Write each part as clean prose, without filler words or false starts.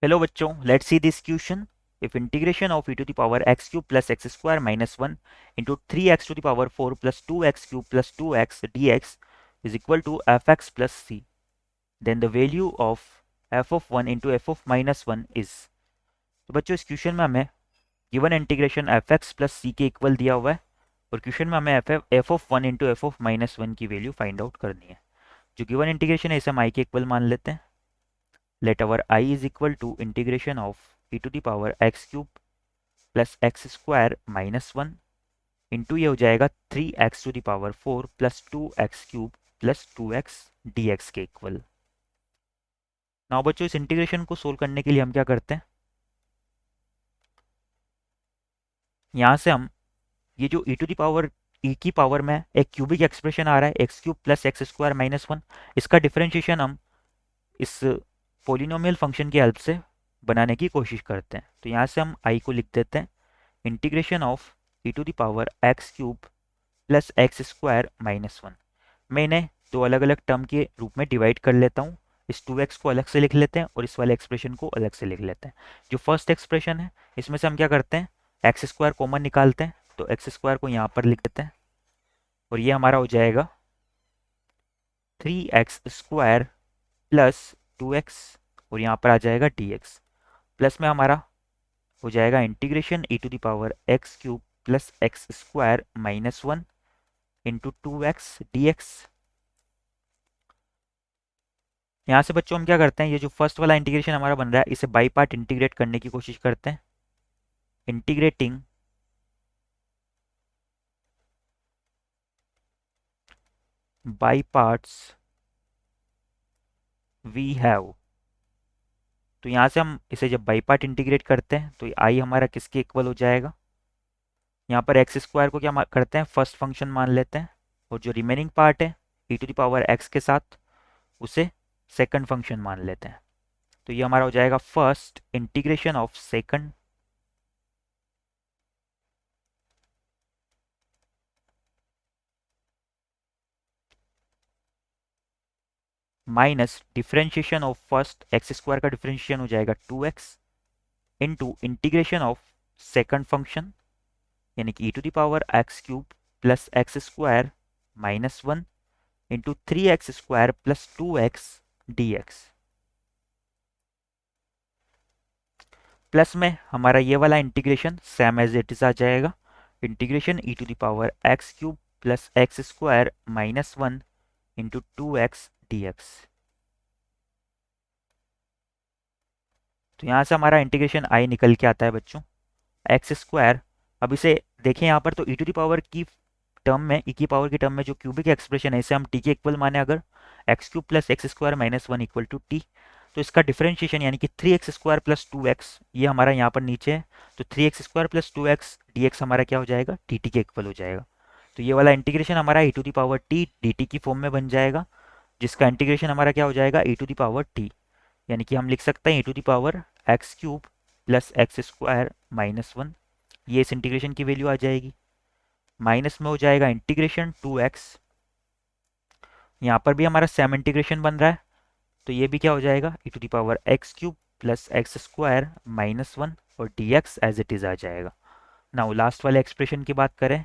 Hello बच्चों, let's see this question. If integration of e to the power x cube plus x square minus 1 into 3x to the power 4 plus 2x cube plus 2x dx is equal to f x plus c, then the value of f of 1 into f of minus 1 is. तो बच्चों, इस question में हमें given integration f x plus c के equal दिया हुआ है और क्वेश्चन में हमें F of 1 into f of minus 1 की वैल्यू फाइंड आउट करनी है। जो गिवन इंटीग्रेशन है इसे हम आई के इक्वल मान लेते हैं। Let our I is equal to integration of e to the power x cube plus x square minus 1 into ये हो जाएगा 3x to the power 4 plus 2x cube plus 2x dx के इक्वल। नाउ बच्चों, इस integration को solve करने के लिए हम क्या करते हैं, यहाँ से हम ये जो e to the power e की पावर में एक क्यूबिक एक्सप्रेशन आ रहा है X cube plus x square minus 1, इसका डिफरेंशिएशन हम इस पोलिनोमियल फंक्शन की हेल्प से बनाने की कोशिश करते हैं। तो यहाँ से हम i को लिख देते हैं integration of e to the power x cube plus x square minus 1। मैं इन्हें दो अलग अलग टर्म के रूप में डिवाइड कर लेता हूँ। इस 2x को अलग से लिख लेते हैं और इस वाले एक्सप्रेशन को अलग से लिख लेते हैं। जो फर्स्ट एक्सप्रेशन है इसमें से हम क्या करते हैं, एक्स स्क्वायर कॉमन निकालते हैं, तो एक्स स्क्वायर को यहाँ पर लिख देते हैं और ये हमारा हो जाएगा 3x स्क्वायर प्लस 2x और यहाँ पर आ जाएगा dx, प्लस में हमारा हो जाएगा integration e to the power x cube plus x square minus 1 into 2x dx। यहाँ से बच्चों हम क्या करते हैं, ये जो फर्स्ट वाला इंटीग्रेशन हमारा बन रहा है इसे बाई पार्ट इंटीग्रेट करने की कोशिश करते हैं। Integrating by parts we have. तो यहाँ से हम इसे जब बाई पार्ट इंटीग्रेट करते हैं तो आई हमारा किसके इक्वल हो जाएगा, यहाँ पर एक्स स्क्वायर को क्या करते हैं, फर्स्ट फंक्शन मान लेते हैं और जो रिमेनिंग पार्ट है e to the power X के साथ उसे सेकंड फंक्शन मान लेते हैं। तो ये हमारा हो जाएगा first integration of second minus differentiation of first, x square का डिफरेंशिएशन हो जाएगा 2x into integration of second function यानी कि e to the power x cube plus x square minus 1 into 3x square plus 2x dx, plus में हमारा ये वाला integration same as it is आ जाएगा। Integration e to the power x cube plus x square minus 1 into 2x dx। तो यहाँ से हमारा इंटीग्रेशन आई निकल के आता है बच्चों एक्स स्क्वायर। अब इसे देखें यहाँ पर तो e टू द पावर की टर्म में, e की पावर की टर्म में जो क्यूबिक एक्सप्रेशन है इसे हम t के इक्वल माने, अगर X cube plus x square minus 1 equal to T, तो इसका डिफरेंशिएशन यानी कि 3x स्क्वायर प्लस 2x ये हमारा यहाँ पर नीचे है, तो 3x square plus 2x dx हमारा क्या हो जाएगा, dt के इक्वल हो जाएगा। तो ये वाला इंटीग्रेशन हमारा e to the power t dt की फॉर्म में बन जाएगा, जिसका इंटीग्रेशन हमारा क्या हो जाएगा e to the power t, यानी कि हम लिख सकते हैं e to the power x cube plus x square minus 1। ये इस इंटीग्रेशन की वैल्यू आ जाएगी। माइनस में हो जाएगा इंटीग्रेशन 2x, यहाँ पर भी हमारा सेम इंटीग्रेशन बन रहा है, तो ये भी क्या हो जाएगा e to the power x cube plus x square minus 1 और dx एज इट इज आ जाएगा। नाउ लास्ट वाले एक्सप्रेशन की बात करें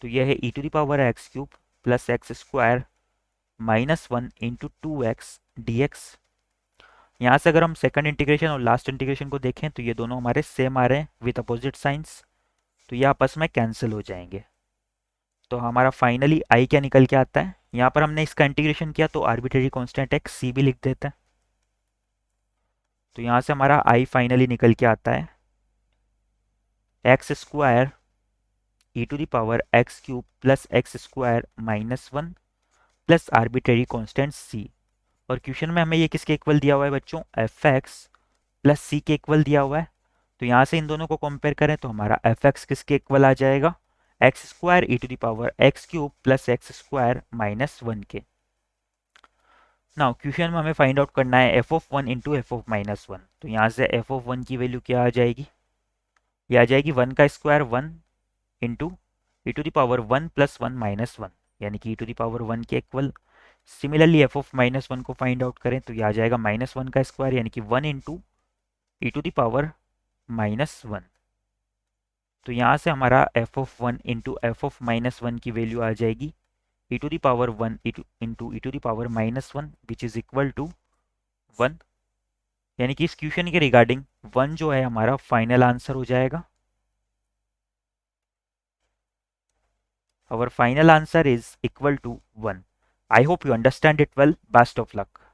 तो यह है e to the power x cube plus x square minus 1 into 2x dx। यहाँ से अगर हम सेकंड इंटीग्रेशन और लास्ट इंटीग्रेशन को देखें तो ये दोनों हमारे सेम आ रहे हैं विथ अपोजिट साइंस, तो ये आपस में कैंसिल हो जाएंगे। तो हमारा फाइनली आई क्या निकल के आता है, यहाँ पर हमने इसका इंटीग्रेशन किया तो आर्बिट्रेरी कांस्टेंट एक्स सी भी लिख देते हैं। तो यहाँ से हमारा आई फाइनली निकल के आता है x square E to the power x cube plus x square minus 1 plus arbitrary constant C. और क्वेश्चन में हमें ये किसके इक्वल दिया हुआ है बच्चों, एफ एक्स प्लस सी के इक्वल दिया हुआ है। तो यहाँ से इन दोनों को कंपेयर करें तो हमारा एफ एक्स किसके इक्वल आ जाएगा, X square E to the power x cube plus x square minus 1 के। नाउ क्वेश्चन में हमें फाइंड आउट करना है F of 1 into f of minus 1। तो यहाँ से एफ ऑफ 1 की वैल्यू क्या आ जाएगी, ये आ जाएगी 1 का square 1 into E to the power 1 plus 1 minus 1 यानी कि ई टू द पावर 1 के equal. Similarly F of minus 1 को फाइंड आउट करें तो ये आ जाएगा माइनस 1 का स्क्वायर यानी कि 1 into E to the power -1। तो यहाँ से हमारा f(1) इंटू f(-1) की वैल्यू आ जाएगी e to the power 1 into E to the power -1 which is equal to 1। यानी कि इस क्वेश्चन के रिगार्डिंग 1 जो है हमारा फाइनल आंसर हो जाएगा। Our final answer is equal to 1. I hope you understand it well. Best of luck.